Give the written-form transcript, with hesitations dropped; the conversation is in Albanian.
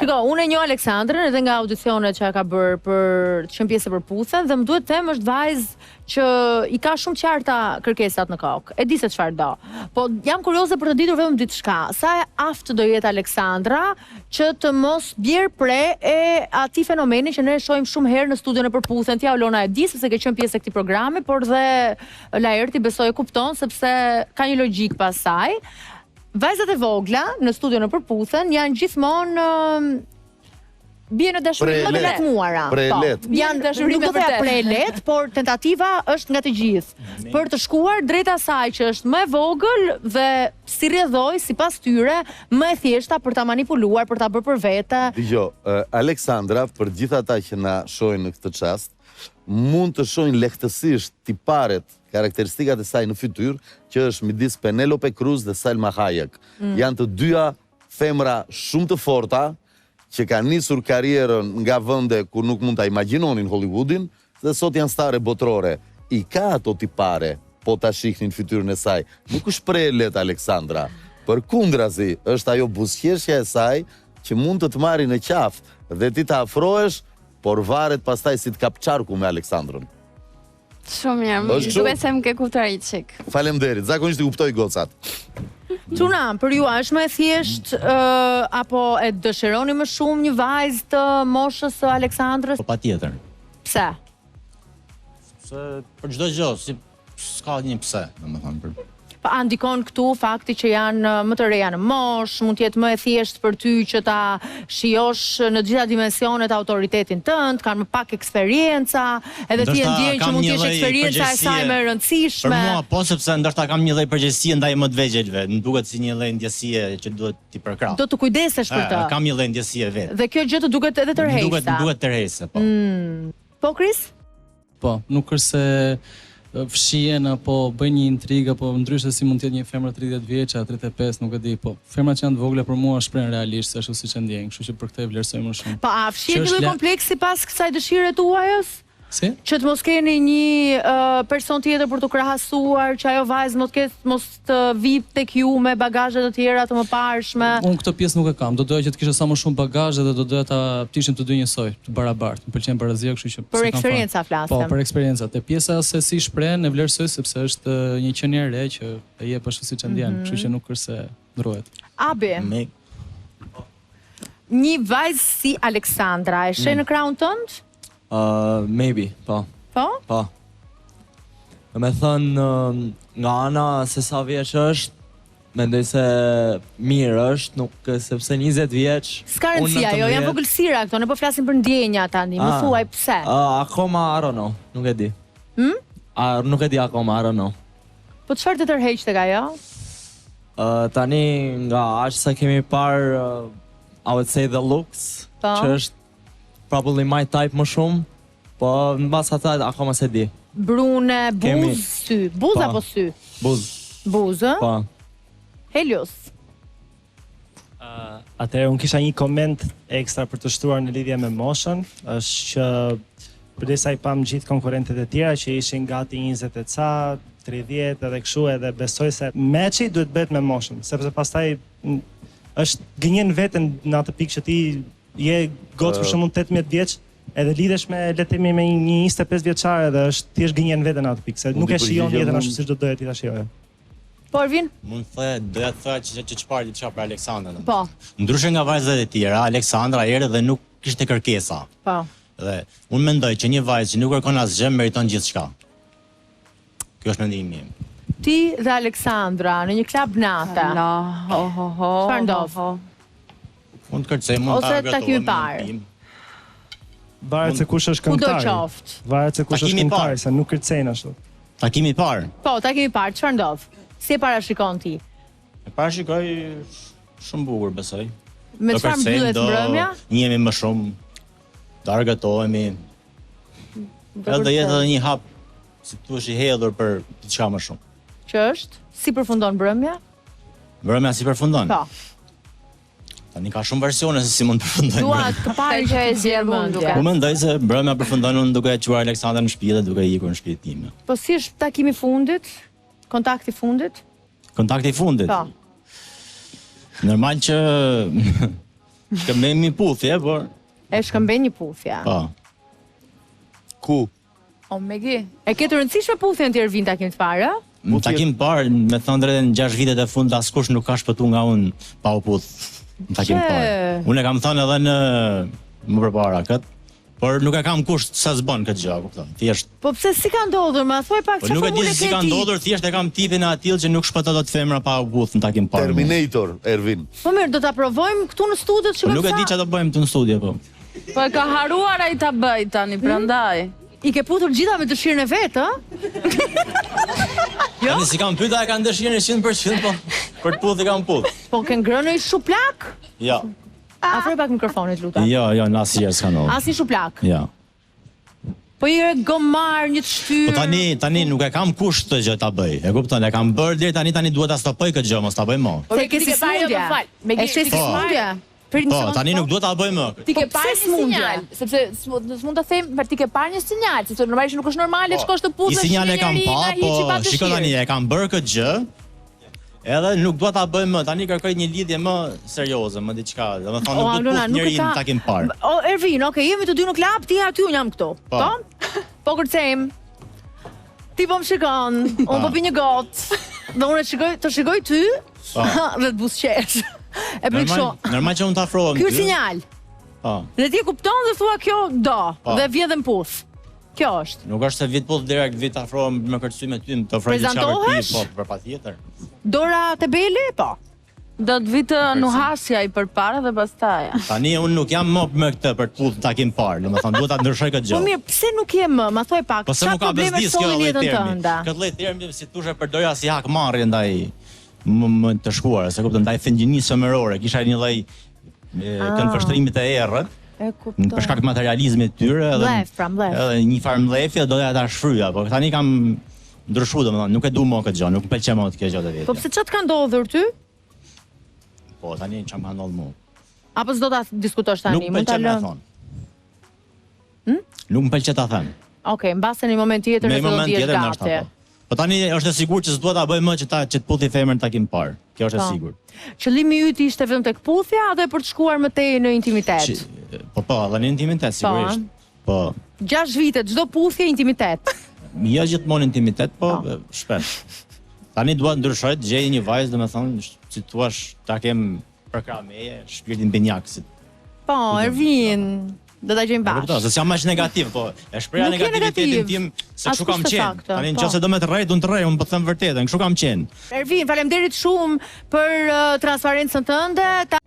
Shiko, unë e njoh Aleksandrën edhe nga audicionet që ka bërë për të qenë pjesë për Puthen dhe më duhet të them është vajzë që i ka shumë qarta kërkesat në kokë. E di se çfarë do. Po jam kurioze për të ditur vetëm diçka. Sa e aftë do jetë Aleksandra që të mos bjerë pre e atij fenomeni që ne e shohim shumë herë në studion e Përputhen. Ti Olona e di sepse ke qenë pjesë e këtij programi, por dhe Laerti besoj e kupton sepse ka një logjik pas saj. Vajzat e vogla në studion e Përputhen janë gjithmonë bie në dashuri më të latmuara. Janë dashuri më të prelet, por tentativa është nga të gjithë për të shkuar drejt asaj që është më e vogël dhe si rrjedhoj sipas tyre më e thjeshta për ta manipuluar, për ta bërë për vete. Dgjoj, Aleksandra, për gjithë ata që na shohin në këtë çast, mund të shohin lehtësisht tiparet, karakteristikat e saj në fytyrë, që është midis Penelope Cruz dhe Salma Hayek. Janë të dyja femra shumë të forta, që kanë nisur karrierën nga vende ku nuk mund ta imagjinonin Hollywoodin, dhe sot janë stare botërore. I ka ato tipare, po ta shihnin fytyrën e saj. Nuk është prelet Aleksandra. Përkundrazi, është ajo buzëqeshja e saj që mund të marrë në qafë dhe ti të afrohesh, por varet pastaj si të kap çarku me Aleksandrën. Shumë mirë, duhet se më ke kuptuar i çik. Faleminderit, zakonisht i kuptoj gocat. Çuna, për ju a është më e thjesht apo e dëshironi më shumë një vajzë të moshës së Aleksandrës? Po patjetër. Pse? Se për çdo gjë, s'ka një pse, domethënë. Pa ndikon këtu fakti që janë më të reja në moshë, mund të jetë më e thjeshtë për ty që ta shijosh në gjitha dimensionet autoritetin tënd, kanë më pak eksperjenca, edhe ti e ndjen që mund të jesh eksperjenca e saj më e rëndësishme. Për mua po, sepse ndoshta kam një lloj përgjegjësie ndaj më të vegjëlve, më duket si një lloj ndjesie që duhet t'i përkrah. Do të kujdesesh për të. Kam një lloj ndjesie vetë. Dhe kjo gjë të duket edhe tërheqëse. Duket tërheqëse, po. Po Kris? Po, nuk është se fshihen apo bëjnë një intrigë apo ndryshe si mund të jetë një femër 30 vjeçë, 35, nuk e di, po femrat që janë të vogla për mua shprehen realisht ashtu siç e ndjejnë, kështu që për këtë e vlerësoj më shumë. Po a fshihet një kompleks sipas kësaj dëshire tuajës? Si? Që të mos keni një person tjetër për të krahasuar, që ajo vajzë mos të vi tek ju me bagazhe të tjera të mëparshme. Unë këtë pjesë nuk e kam. Do doja që të kisha sa më shumë bagazhe dhe do doja ta ishim të dy njësoj, të barabartë. Më pëlqen barazia, kështu që për eksperjenca flasim. Po, për eksperiencat. E pjesa se si shprehen e vlerësoj sepse është një qenie e re që e jep ashtu siç e ndjen, kështu që nuk është se ndrohet. Abi. Një vajzë si Aleksandra e sheh në krahun tënd? Maybe, po. Po? Po. Me thënë, nga ana se sa vjeç është, mendoj se mirë është, nuk sepse 20 vjeç. S'ka rëndësia, jo, janë vogëlsira këto, ne po flasim për ndjenja tani, më thuaj pse. Akoma, I don't know, nuk e di. Nuk e di akoma, I don't know. Po çfarë të tërheq tek ajo? Tani nga aq sa kemi parë, I would say the looks, që është probably my type më shumë, po në bas ata akoma se di. Brune, buz, sy. Buz apo sy? Buz. Buz, ë? Po. Helios. Atëherë unë kisha një koment ekstra për të shtruar në lidhje me moshën, është që përderisa I pam gjithë konkurrentët e tjera që ishin gati 20 e ca, 30 edhe kështu, edhe besoj se meçi duhet bëhet me moshën, sepse pastaj është gënjen veten në atë pikë që ti je gocë për shembull 18 vjeç, edhe lidhesh me le të themi me një 25 vjeçare dhe është thjesht gënjen veten atë pikë, se nuk e shijon jetën ashtu siç do doja ti ta shijoje. Po Ervin? Mund të doja të thoya që çfarë diçka për Aleksandrën. Po. Ndryshe nga vajzat e tjera, Aleksandra erdhi dhe nuk kishte kërkesa. Po. Dhe unë mendoj që një vajzë që nuk kërkon asgjë meriton gjithçka. Kjo është mendimi im. Ti dhe Aleksandra në një klub nate. Çfarë ndodh? Mund të kërcej, mund ose takimi parë. Varet se kush është këngëtari. Kudo qoftë. Varet se kush është këngëtari, se nuk kërcejnë ashtu. Takimi i parë. Po, takimi i parë, çfarë ndodh? Si e parashikon ti? E parashikoj shumë bukur, besoj. Me çfarë mbyllet mbrëmja? Njihemi më shumë, do argëtohemi. Edhe do jetë edhe një hap, si thua, I hedhur për diçka më shumë. Që është? Si përfundon mbrëmja? Mbrëmja si përfundon? Po. Tani ka shumë versione se si mund të përfundojë. Dua të parë që e zgjer mendja. Unë mendoj se mbrëmja përfundon duke e quar Aleksandrën në shtëpi dhe duke ikur në shtëpinë time. Po si është takimi I fundit? Kontakti I fundit? Kontakti I fundit? Po. Normal që Shkëmbej një puthje, por E shkëmben një puthje. po. Ku? O Megi, e ke të rëndësishme puthjen ti Ervin takim të parë? Në takim parë, me thënë drejtën, 6 vitet e fund askush nuk ka shpëtu nga unë pa u puth. Në takim Që? parë. Unë e kam thënë edhe në më përpara këtë, por nuk e kam kusht sa s'bën këtë gjë, kupton. Thjesht. Po pse si ka ndodhur? Ma thuaj pak Po çfarë nuk e di formule se si ke ka ti? ndodhur, thjesht e kam tipin e atill që nuk shpëton dot femra pa u puth në takim parë. Terminator, Ervin. Po mirë, do ta provojmë këtu në studio të Po shikojmë nuk e di çfarë do bëjmë këtu në studio, po. Po e ka haruar ai ta bëj tani, prandaj. I ke puthur gjitha me dëshirën e vet, ë? Tani si kam pyeta e kanë dëshirën 100%, po për të puth e kam puth. Po ke ngrënë një shuplak? Jo. Afroj pak mikrofonit, lutem. Jo, në asnjë s'ka ndodhur. Asnjë shuplak. Jo. Po i gomar një të shtyr. Po tani nuk e kam kusht të gjë ta bëj. E kupton, e kam bërë deri tani duhet ta stopoj këtë gjë, mos ta bëj më. Se ke si smundje. E she si Po. smundje. Prit një Po, sekondë. tani nuk duhet ta bëj më. Ti ke Po, parë pse një smundje? sinjal, sepse s'mund ta them, për ti ke parë një sinjal, sepse normalisht nuk është normale të shkosh të I puthesh. sinjal e kam pa, po shiko tani, e kam bërë këtë gjë. Edhe nuk dua ta bëj më. Tani kërkoj një lidhje më serioze, më diçka. Domethënë nuk do të puth njëri në takim parë. O Ervin, okay, jemi të dy në klub, ti aty, unë jam këtu. Po. Po? Po kërcejmë. Ti po më shikon, unë po pi një gotë. Dhe unë të shikoj ty dhe të buzëqesh. E bëj kështu. Normal që unë të afrohem. Ky është sinjal. Po. Dhe ti e kupton dhe thua kjo do, Po. dhe vjen dhe mputh. Kjo është. Nuk është se vit puth direkt vit afrohem me kërcy me ty, të ofroj diçka për Prezantohesh? ti, po, për patjetër. Dora Tebeli, po. Do të vitë Nuhasja i përpara dhe pastaj. Tani unë nuk jam më me këtë për të puth në takim parë, domethënë duhet ta ndryshoj këtë gjë. Po mirë, pse nuk je më? Ma thuaj pak. Po se çfarë nuk ka probleme bezdis kjo solli në lloj jetën termi. tënde? Këtë lloj termi si thosh e përdorja si hakmarrje ndaj më të shkuar, se kupton ndaj fëngjinisë femërore, kisha një lloj këndvështrimit e errët. E kuptoj. Për shkak të materializmit të tyre Mlef. edhe një farë mllefje doja ta shfryja, por tani kam ndryshuar domethënë, nuk e du më këtë gjë, nuk më pëlqen më kjo gjë të vetë. Po pse çfarë ka ndodhur ty? Po tani çam ka ndodhur mua. Apo s'do ta diskutosh tani? Nuk më Mund ta pëlqen me lëm. thon. Nuk më pëlqen ta them. Okej, mbase në një moment tjetër Në nëse një do moment të jesh tjetër ndoshta gati. po. Po tani është e sigurt që s'dua ta bëj më që të puthi femrën takim parë. Kjo është e Po. sigurt. Qëllimi yt ishte vetëm tek puthja apo për të shkuar më tej në intimitet? Po, edhe në intimitet sigurisht. Po. 6 vite, çdo puthje intimitet. Jo gjithmonë intimitet, po shpesh. Tani dua të ndryshoj, të gjej një vajzë, domethënë, si thua, ta kem për krah meje, shpirtin binjak si. Po, Ervin, do ta gjejmë Po, bashkë. se jam më negativ, po e shpreha Nuk je negativitetin negativ. tim se As kështu kam kush të qenë. saktë, Tani po. nëse do me të rrejt, unë të rrej, unë po them vërtetën, kështu kam qenë. Ervin, faleminderit shumë për transparencën tënde.